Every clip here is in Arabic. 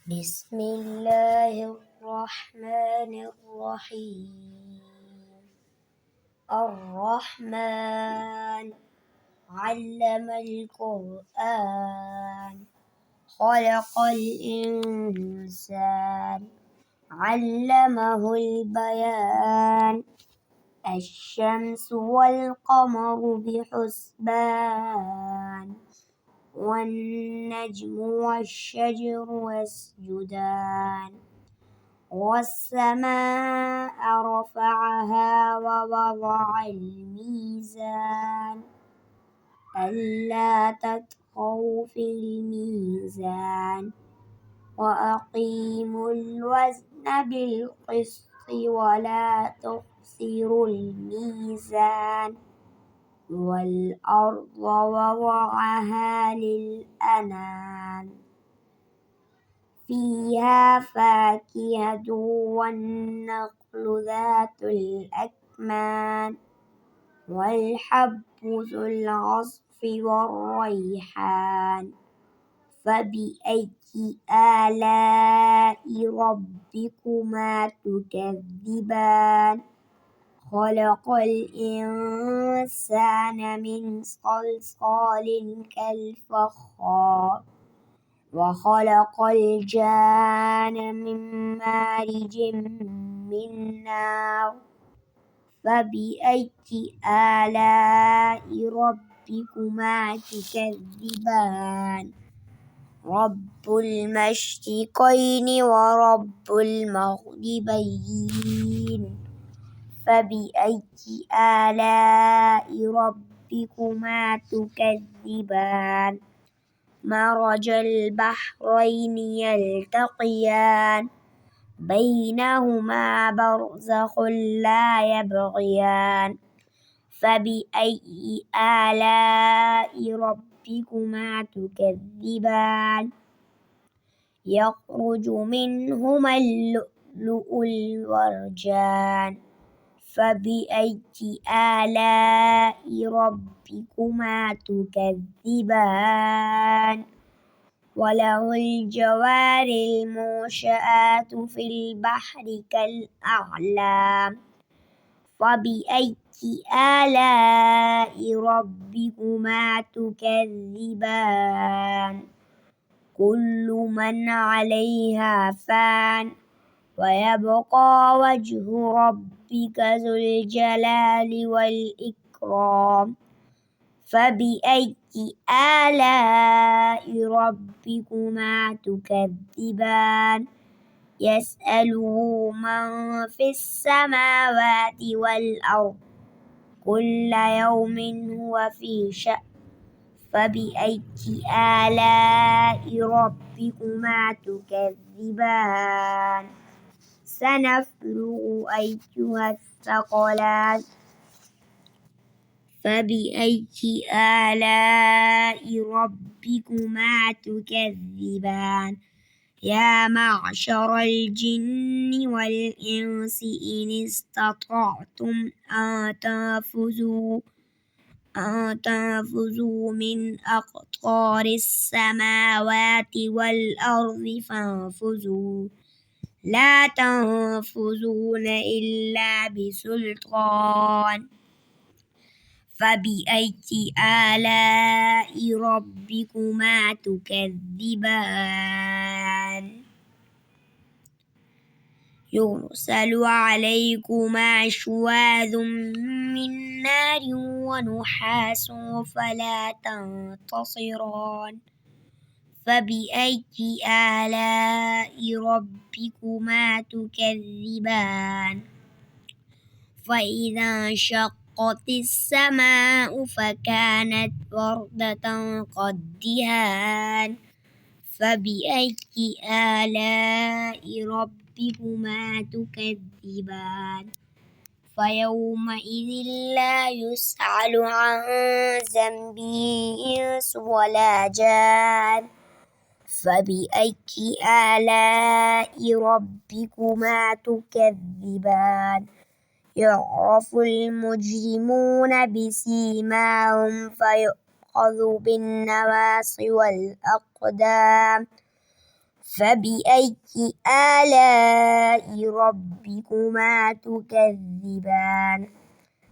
بسم الله الرحمن الرحيم. الرحمن علم القرآن خلق الإنسان علمه البيان. الشمس والقمر بحسبان والنجم والشجر يسجدان. والسماء رفعها ووضع الميزان ألا تطغوا في الميزان وأقيموا الوزن بالقسط ولا تخسروا الميزان. والأرض وضعها للأنام فيها فاكهة والنخل ذات الأكمام والحب ذو العصف والريحان. فبأي آلاء ربكما تكذبان؟ خلق الإنسان من صلصال كالفخار وخلق الجان من مارج من نار. فبأي آلاء ربكما تكذبان؟ رب المشرقين ورب المغربين. فبأي آلاء ربكما تكذبان؟ مرج البحرين يلتقيان بينهما برزخ لا يبغيان. فبأي آلاء ربكما تكذبان؟ يخرج منهما اللؤلؤ والمرجان. فبأي آلاء ربكما تكذبان؟ وله الجوار المنشآت في البحر كالأعلام. فبأي آلاء ربكما تكذبان؟ كل من عليها فان ويبقى وجه ربك ذو الجلال والإكرام. فبأي آلاء ربكما تكذبان؟ يسأله من في السماوات والأرض كل يوم هو في شأن. فبأي آلاء ربكما تكذبان؟ سنفرغ أيها الثقلان. فبأي آلاء ربكما تكذبان؟ يا معشر الجن والإنس إن استطعتم أن تنفذوا من أقطار السماوات والأرض فانفذوا لا تنفذون إلا بسلطان. فبأي آلاء ربكما تكذبان؟ يرسل عليكما شواظ من نار ونحاس فلا تنتصران. فبأي آلاء ربكما تكذبان؟ فإذا انشقت السماء فكانت وردة كالدهان. فبأي آلاء ربكما تكذبان؟ فيومئذ لا يسأل عن ذنبه إنس ولا جان. فبأي آلاء ربكما تكذبان؟ يعرف المجرمون بسيماهم فيؤخذ بالنواصي والأقدام. فبأي آلاء ربكما تكذبان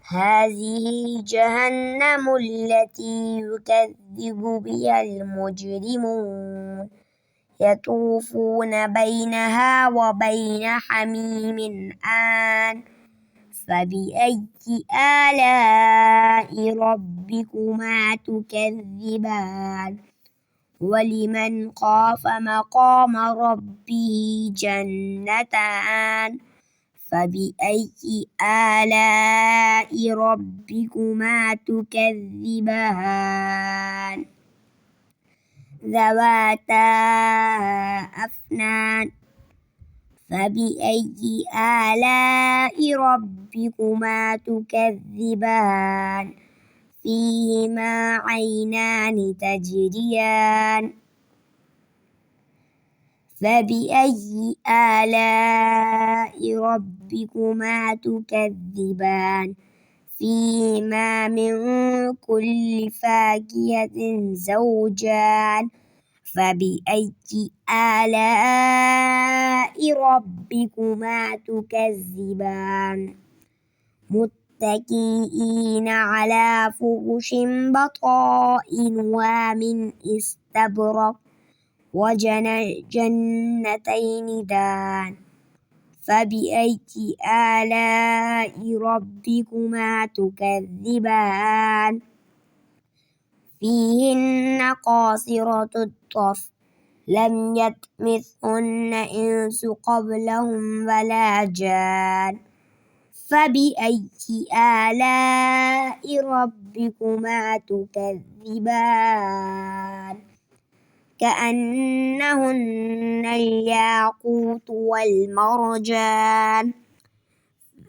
هذه جهنم التي يكذب بها المجرمون يطوفون بينها وبين حميم آن فبأي آلاء ربكما تكذبان ولمن خاف مقام ربه جنتان فبأي آلاء ربكما تكذبان ذواتا أفنان فبأي آلاء ربكما تكذبان فيهما عينان تجريان فبأي آلاء ربكما تكذبان فيهما من كل فاكهة زوجان فبأي آلاء ربكما تكذبان متكئين على فرش بطائنها من استبرق وجنى الجنتين دان فبأي آلاء ربكما تكذبان فيهن قاصرات الطرف لم يطمثهن إنس قبلهم ولا جان فبأي آلاء ربكما تكذبان كأنهن الياقوت والمرجان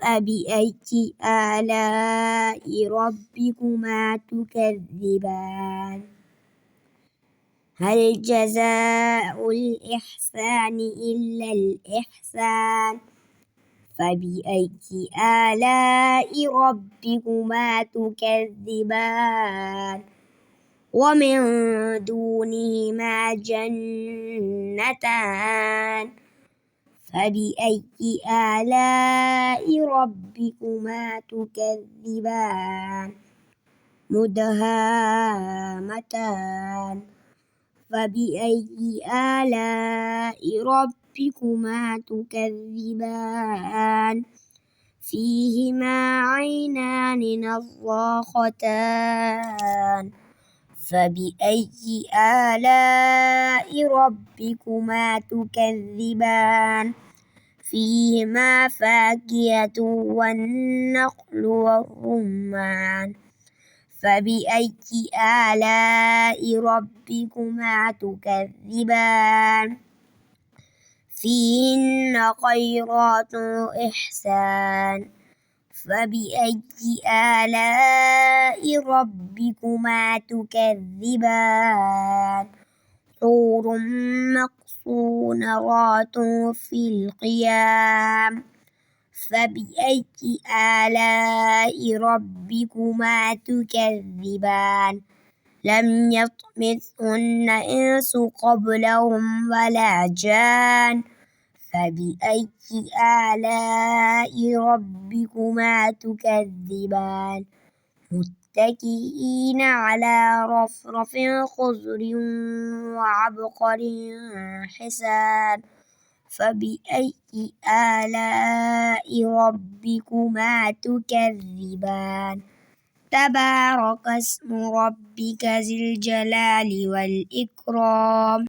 فبأي آلاء ربكما تكذبان هل جزاء الإحسان إلا الإحسان فبأي آلاء ربكما تكذبان ومن دونهما جنتان فبأي آلاء ربكما تكذبان مدهامتان فبأي آلاء ربكما تكذبان فيهما عينان نضاختان فبأي آلاء ربكما تكذبان فيهما فاكهة والنخل والرمان فبأي آلاء ربكما تكذبان فيهن خيرات إحسان فبأي آلاء ربكما تكذبان حور مقصورات في الخيام فبأي آلاء ربكما تكذبان لم يطمثهن إنس قبلهم ولا جان فبأي آلاء ربكما تكذبان متكئين على رفرف خضر وعبقري حسان فبأي آلاء ربكما تكذبان تبارك اسم ربك ذي الجلال والإكرام